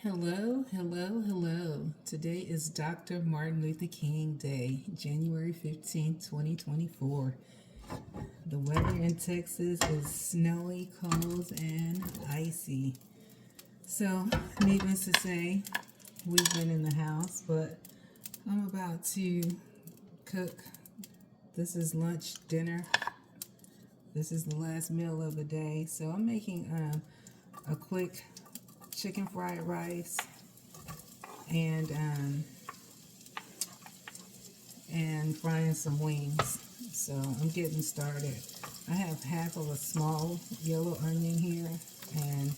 Hello, hello, hello. Today is Dr. Martin Luther King Day, January 15th, 2024. The weather in Texas is snowy, cold, and icy. So, needless to say, we've been in the house, but I'm about to cook. This is lunch, dinner. This is the last meal of the day. So, I'm making a quick chicken fried rice and frying some wings. So I'm getting started. I have half of a small yellow onion here and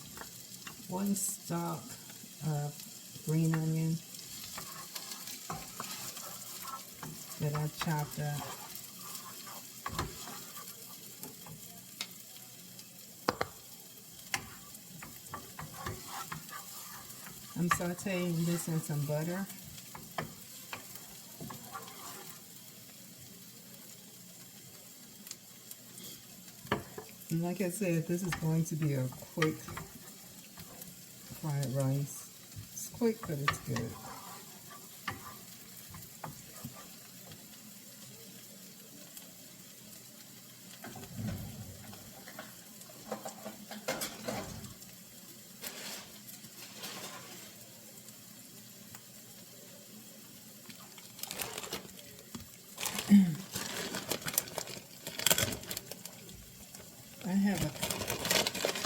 one stalk of green onion that I've chopped up. I'm sauteing this in some butter. And like I said, this is going to be a quick fried rice. It's quick, but it's good. I have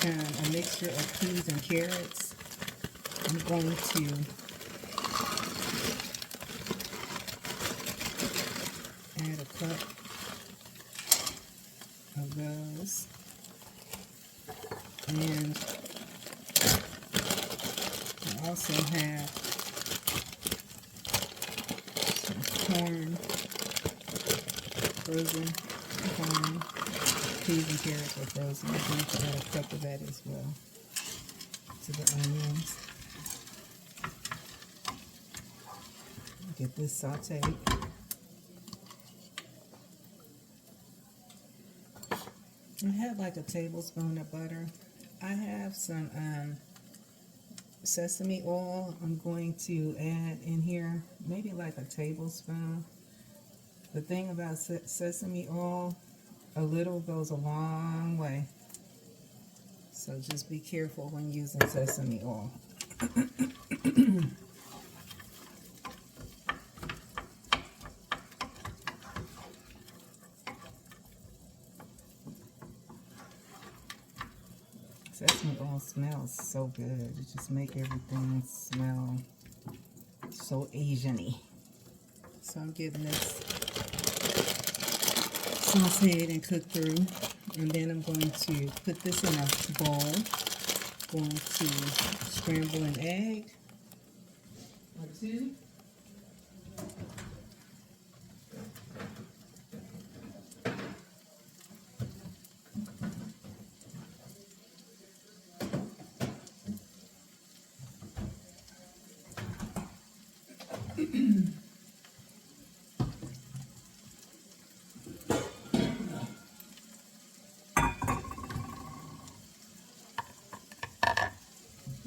a mixture of peas and carrots. I'm going to add a cup of those. And I also have some corn, frozen corn. Peas and carrots are frozen. I'm going to add a cup of that as well to the onions. Get this sauteed. I have like a tablespoon of butter. I have some sesame oil. I'm going to add in here maybe like a tablespoon. The thing about sesame oil, a little goes a long way. So just be careful when using sesame oil. Sesame oil smells so good. It just makes everything smell so Asian-y. So I'm getting this sauteed and cooked through. And then I'm going to put this in a bowl. Going to scramble an egg or two.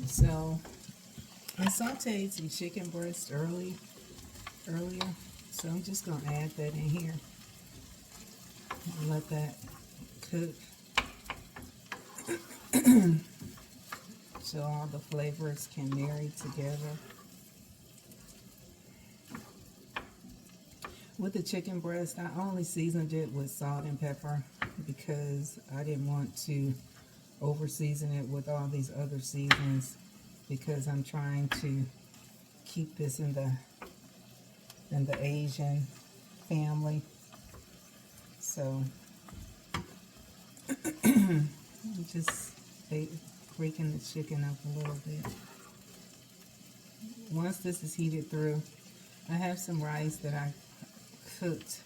So I sauteed some chicken breast earlier, so I'm just going to add that in here and let that cook so all the flavors can marry together. With the chicken breast, I only seasoned it with salt and pepper because I didn't want to over season it with all these other seasons because I'm trying to keep this in the Asian family. So I'm just breaking the chicken up a little bit. Once this is heated through, I have some rice that I cooked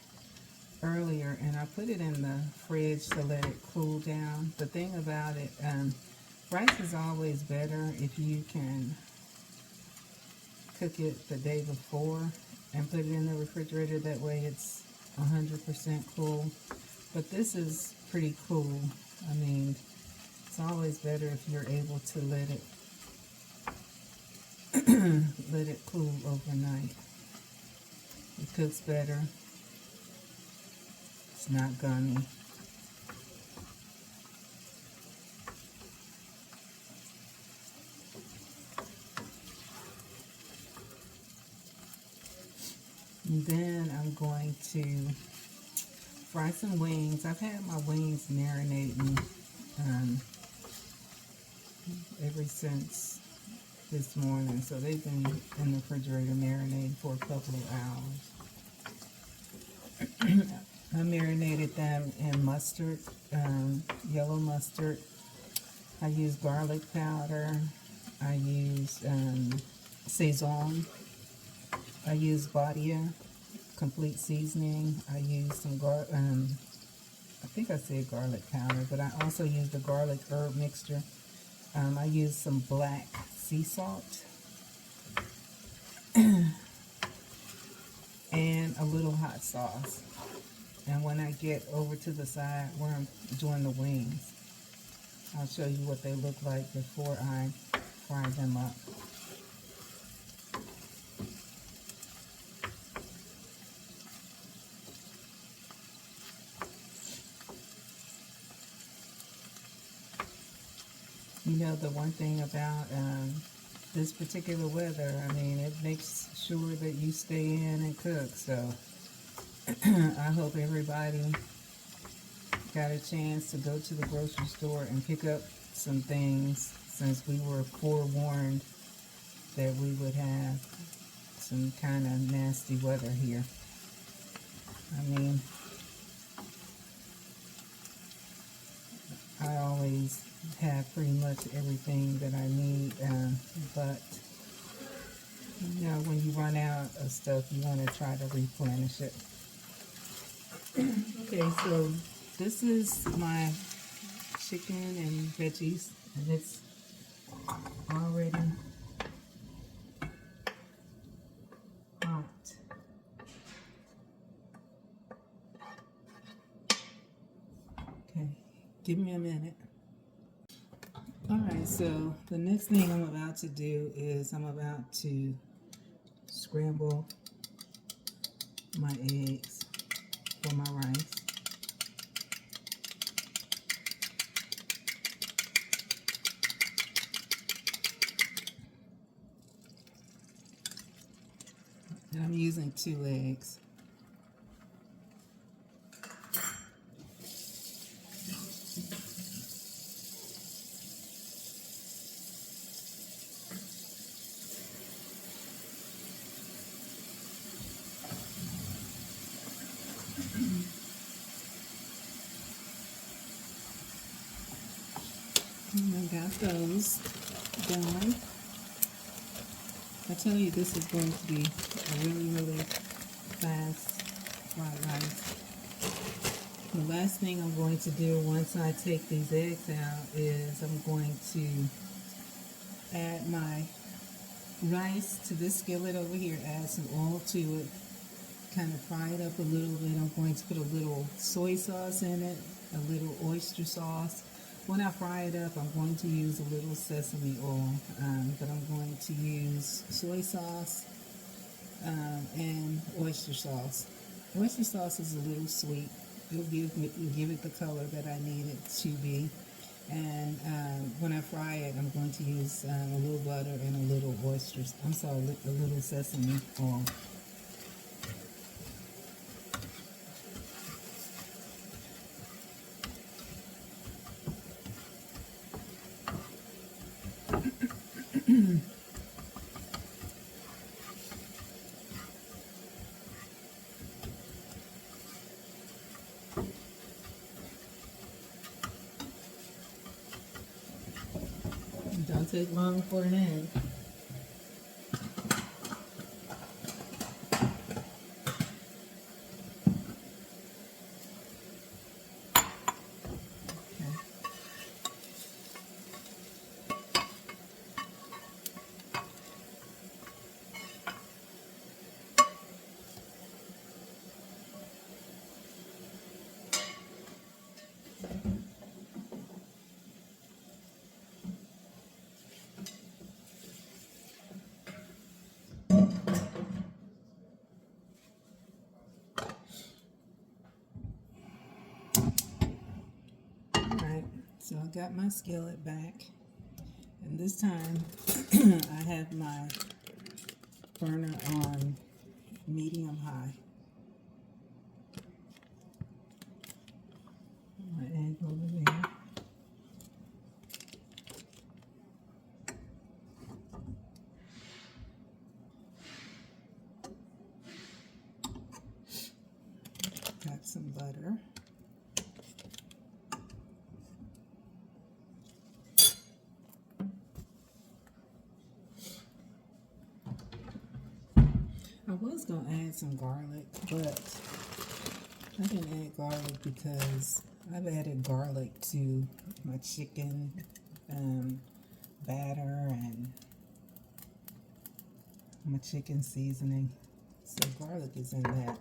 earlier and I put it in the fridge to let it cool down. The thing about it, rice is always better if you can cook it the day before and put it in the refrigerator. That way it's 100% cool. But this is pretty cool. I mean, it's always better if you're able to let it Let it cool overnight. It cooks better. It's not gummy. And then I'm going to fry some wings. I've had my wings marinating ever since this morning, so they've been in the refrigerator marinating for a couple of hours. I marinated them in mustard, yellow mustard. I use garlic powder. I use Saison. I use Badia complete seasoning. I use some I think I said garlic powder, but I also use the garlic herb mixture. I use some black sea salt and a little hot sauce. And when I get over to the side where I'm doing the wings, I'll show you what they look like before I fry them up. You know, the one thing about this particular weather, I mean, it makes sure that you stay in and cook. So I hope everybody got a chance to go to the grocery store and pick up some things, since we were forewarned that we would have some kind of nasty weather here. I mean, I always have pretty much everything that I need, but you know, when you run out of stuff, you want to try to replenish it. Okay, so this is my chicken and veggies, and it's already hot. Okay, give me a minute. Alright, so the next thing I'm about to do is I'm about to scramble my eggs for my rice. And I'm using 2 eggs. And I got those done. I tell you, this is going to be a really fast fried rice. The last thing I'm going to do once I take these eggs out is I'm going to add my rice to this skillet over here, add some oil to it, kind of fry it up a little bit. I'm going to put a little soy sauce in it, a little oyster sauce. When I fry it up, I'm going to use a little sesame oil, but I'm going to use soy sauce and oyster sauce. Oyster sauce is a little sweet. It'll give it the color that I need it to be. And when I fry it, I'm going to use a little butter and a little oysters. I'm sorry, a little sesame oil. Don't take long for an egg. So I got my skillet back, and this time I have my burner on medium high. My egg over there. Got some butter. I was going to add some garlic, but I didn't add garlic because I've added garlic to my chicken batter and my chicken seasoning. So garlic is in that.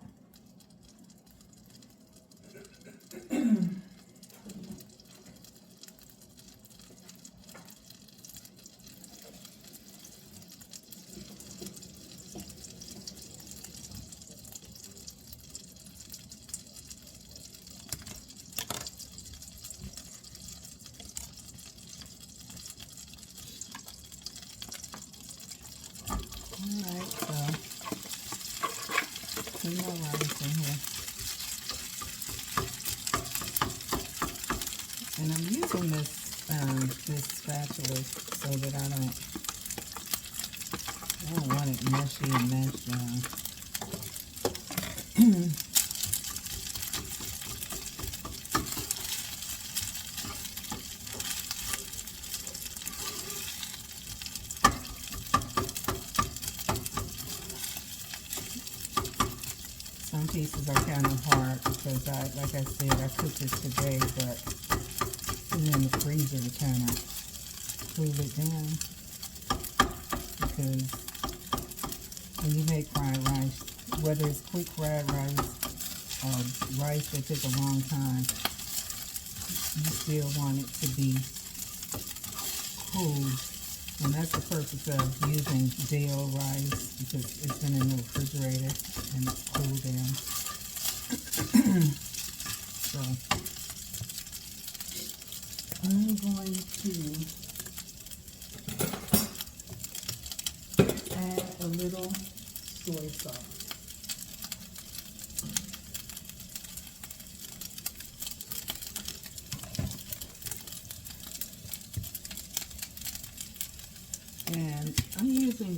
Alright, so put my rice in here. And I'm using this spatula so that I don't want it mushy and mashed down. Some pieces are kind of hard because like I said, I cooked it today, but put it in the freezer to kind of cool it down. Because when you make fried rice, whether it's quick fried rice or rice that took a long time, you still want it to be cool. And that's the purpose of using day-old rice, because it's been in the refrigerator and it's cooled down. So I'm going to add a little soy sauce. And I'm using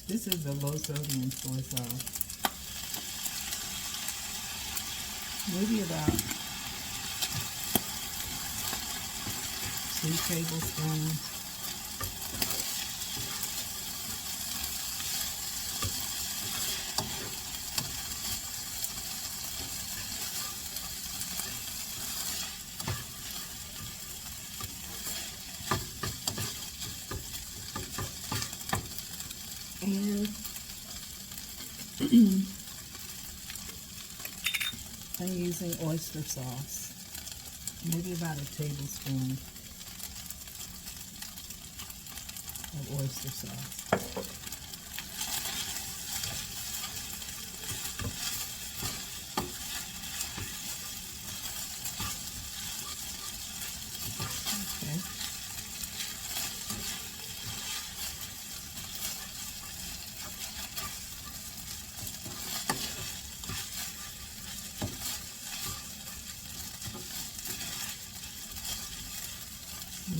this is the low sodium soy sauce. Maybe about 2 tablespoons. And I'm using oyster sauce, maybe about a tablespoon of oyster sauce. Okay.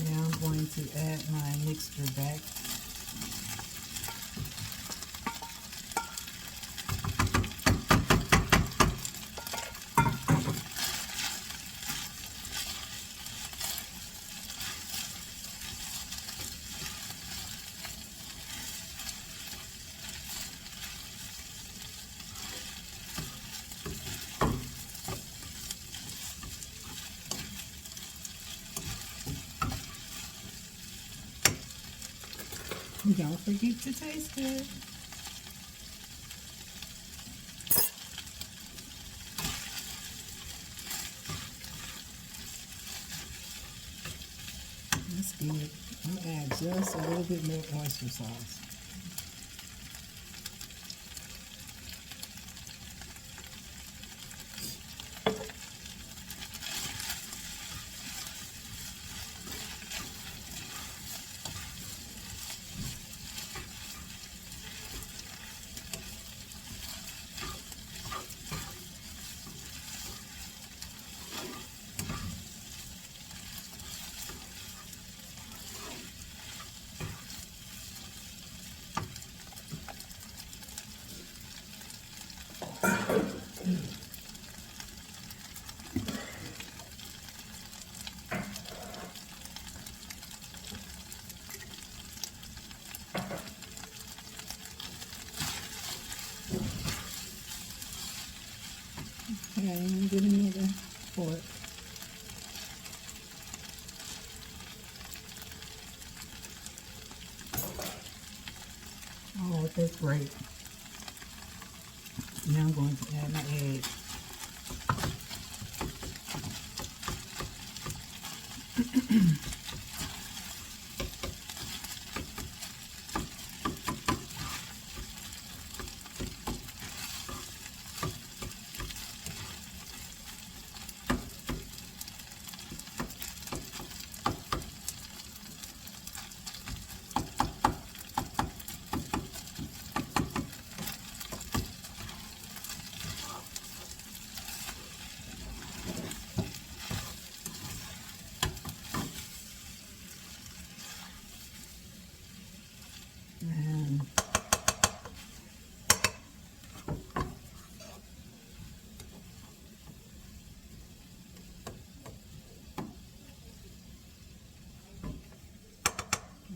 Now I'm going to add my mixture back. Don't forget to taste it. That's good. I'm going to add just a little bit more oyster sauce. Okay, I'm giving you the fork. Oh, that's great. Now I'm going to add my egg.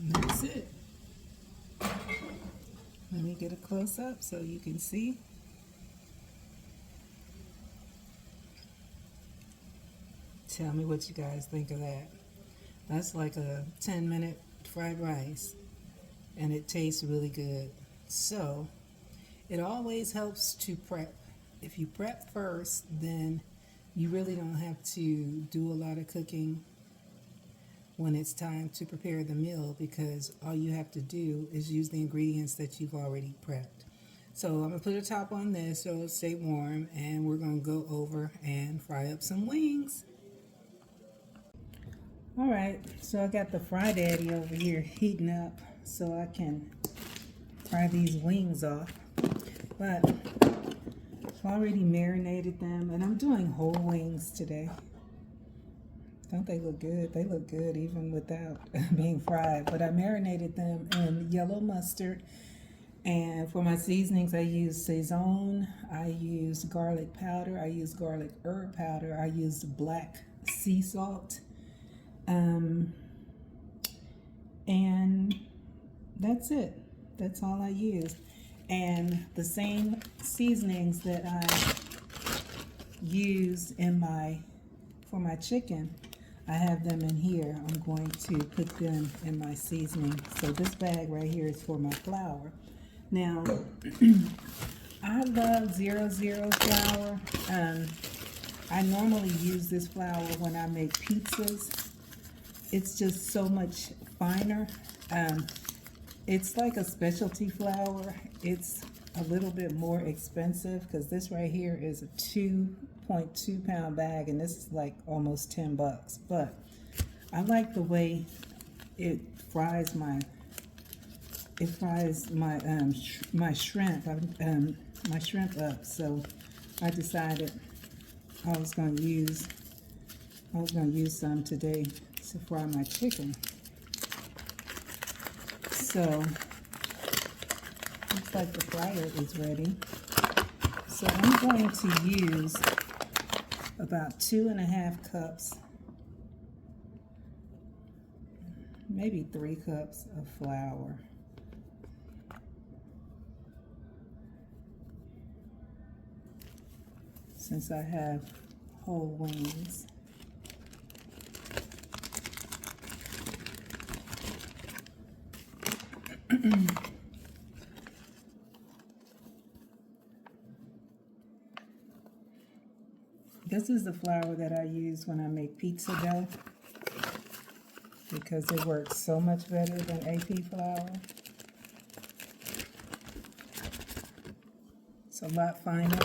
And that's it. Let me get a close up so you can see. Tell me what you guys think of that. That's like a 10-minute fried rice, and it tastes really good. So it always helps to prep. If you prep first, then you really don't have to do a lot of cooking when it's time to prepare the meal, because all you have to do is use the ingredients that you've already prepped. So I'm going to put a top on this so it'll stay warm, and we're going to go over and fry up some wings. Alright, so I got the Fry Daddy over here heating up so I can fry these wings off. But I've already marinated them, and I'm doing whole wings today. Don't they look good? They look good even without being fried. But I marinated them in yellow mustard. And for my seasonings, I use Saison, I use garlic powder, I use garlic herb powder, I use black sea salt. And that's it. That's all I use. And the same seasonings that I used for my chicken, I have them in here. I'm going to put them in my seasoning. So this bag right here is for my flour. Now, I love 00 flour. I normally use this flour when I make pizzas. It's just so much finer. It's like a specialty flour. It's a little bit more expensive because this right here is a 2.2 pound bag, and this is like almost 10 bucks. But I like the way it fries my my shrimp up. So I decided I was going to use some today to fry my chicken. So looks like the fryer is ready. So I'm going to use about 2.5 cups, maybe 3 cups of flour. Since I have whole wings. This is the flour that I use when I make pizza dough because it works so much better than AP flour. It's a lot finer.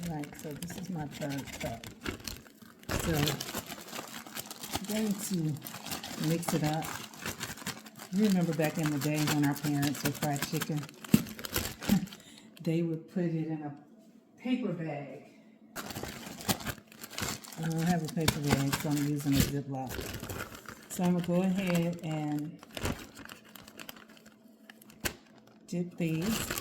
Right, so this is my 3rd cup. So I'm going to mix it up. You remember back in the day when our parents would fry chicken? They would put it in a paper bag. I don't have a paper bag, so I'm using a Ziploc. So I'm going to go ahead and dip these.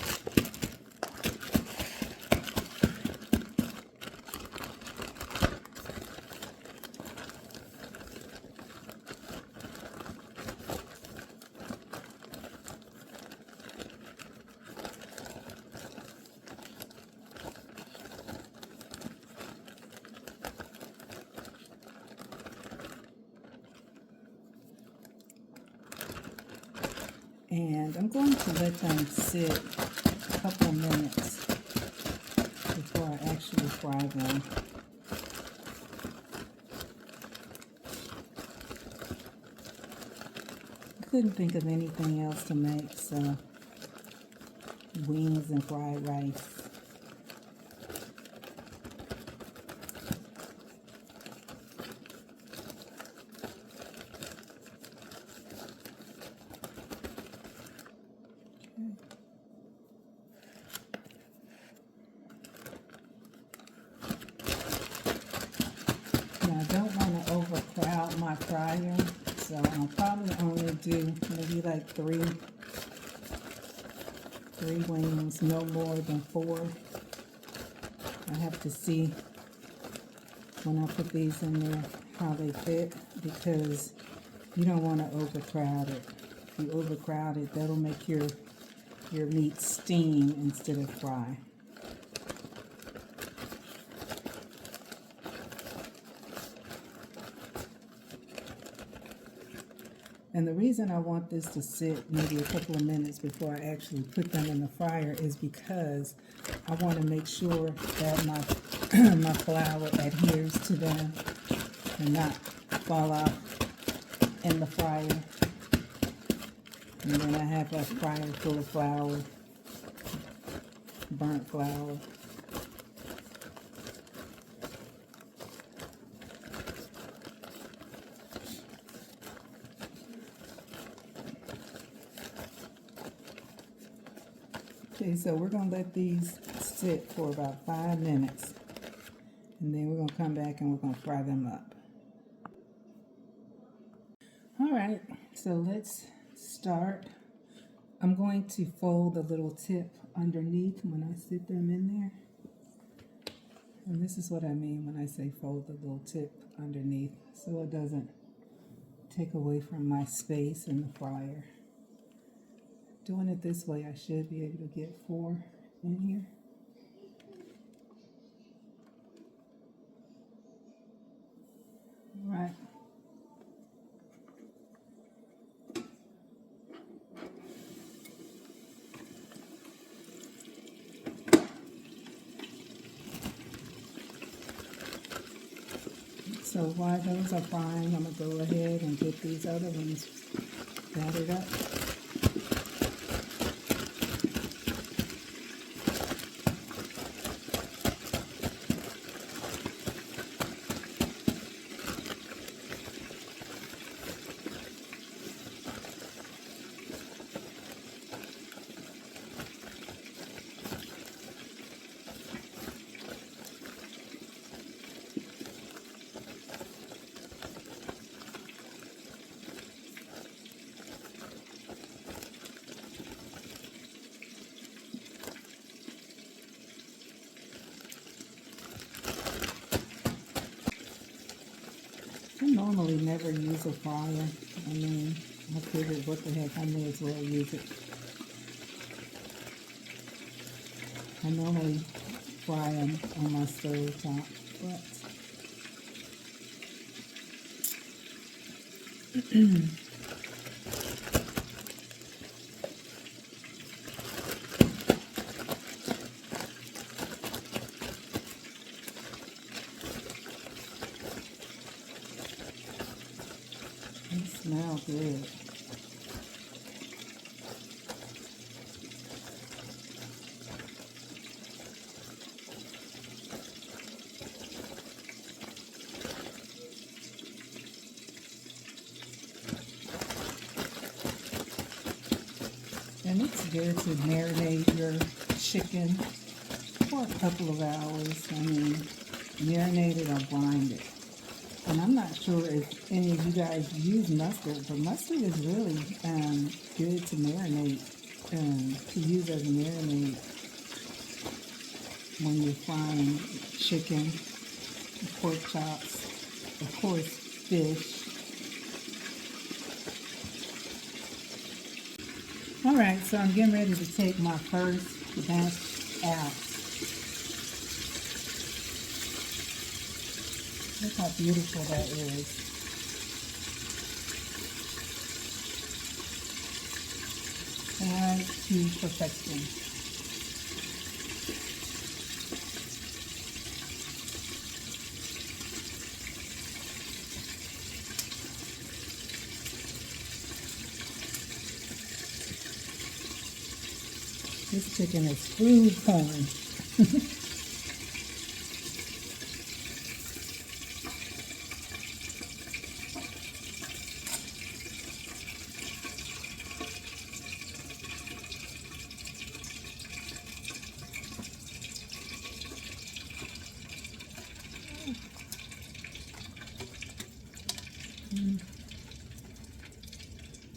And I'm going to let them sit a couple of minutes before I actually fry them. I couldn't think of anything else to make, so wings and fried rice. Now, I don't want to overcrowd my fryer, so I'll probably only do maybe like three wings, no more than 4. I have to see when I put these in there how they fit, because you don't want to overcrowd it. If you overcrowd it, that'll make your meat steam instead of fry. And the reason I want this to sit maybe a couple of minutes before I actually put them in the fryer is because I want to make sure that my my flour adheres to them and not fall off in the fryer. And then I have a fryer full of flour, burnt flour. Okay, so we're going to let these sit for about 5 minutes, and then we're going to come back and we're going to fry them up. All right, so let's start. I'm going to fold the little tip underneath when I sit them in there. And this is what I mean when I say fold the little tip underneath, so it doesn't take away from my space in the fryer. Doing it this way, I should be able to get 4 in here. All right. So while those are frying, I'm going to go ahead and get these other ones battered up. I normally never use a fryer. I mean, I figured what the heck, I may as well use it. I normally fry them on my stove top, but they smell good. And it's good to marinate your chicken for a couple of hours. I mean, marinate it or blind it. And I'm not sure if any of you guys use mustard, but mustard is really good to marinate, to use as a marinade when you're frying chicken, pork chops, of course, fish. All right, so I'm getting ready to take my first batch out. Look how beautiful that is. try to perfection. This chicken is food porn.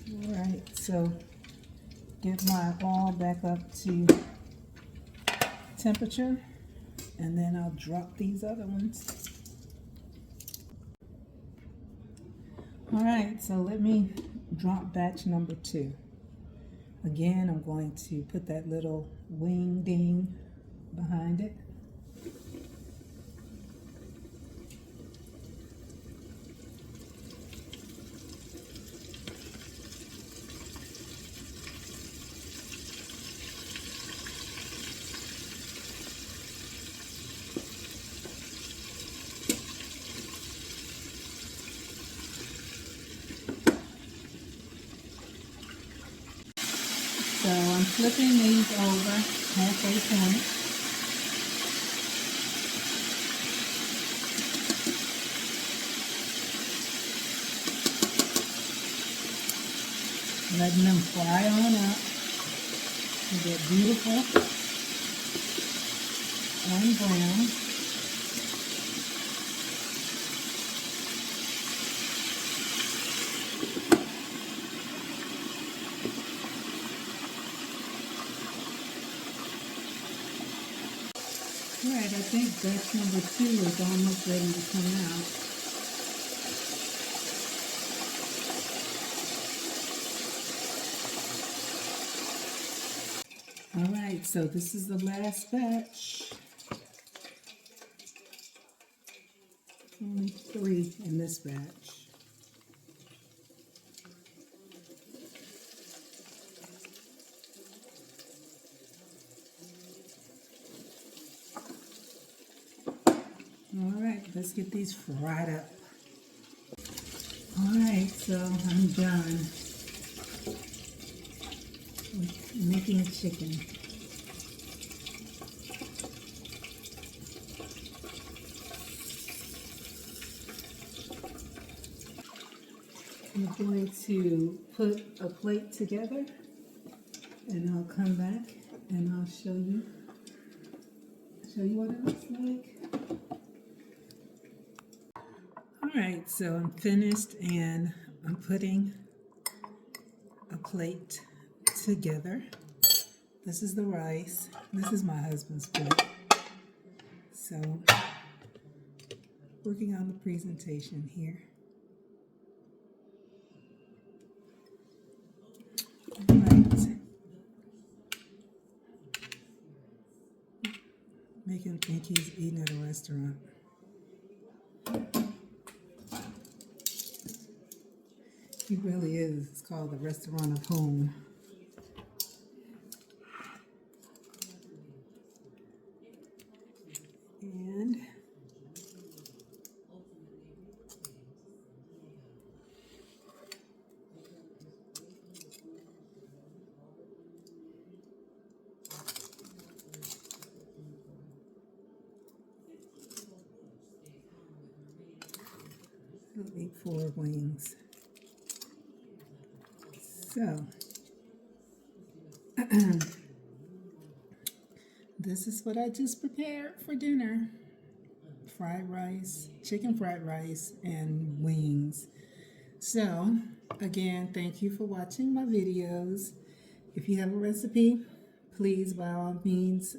All right, so get my oil back up to temperature, and then I'll drop these other ones. All right, so let me drop batch number 2. Again, I'm going to put that little wing ding behind it. So I'm flipping these over halfway point. Letting them fry on up and get beautiful and brown. All right, I think batch number 2 is almost ready to come out. All right, so this is the last batch. Only 3 in this batch. All right, let's get these fried up. All right, so I'm done with making chicken. I'm going to put a plate together, and I'll come back and I'll show you what it looks like. All right, so I'm finished, and I'm putting a plate together. This is the rice. This is my husband's plate. So, working on the presentation here. All right. Make him think he's eating at a restaurant. He really is. It's called the Restaurant of Home. And I'll eat 4 wings. So, this is what I just prepared for dinner. Fried rice, chicken fried rice, and wings. So, again, thank you for watching my videos. If you have a recipe, please, by all means,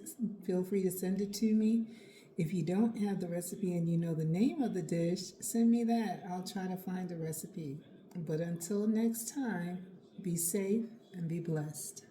feel free to send it to me. If you don't have the recipe and you know the name of the dish, send me that. I'll try to find a recipe. But until next time, be safe and be blessed.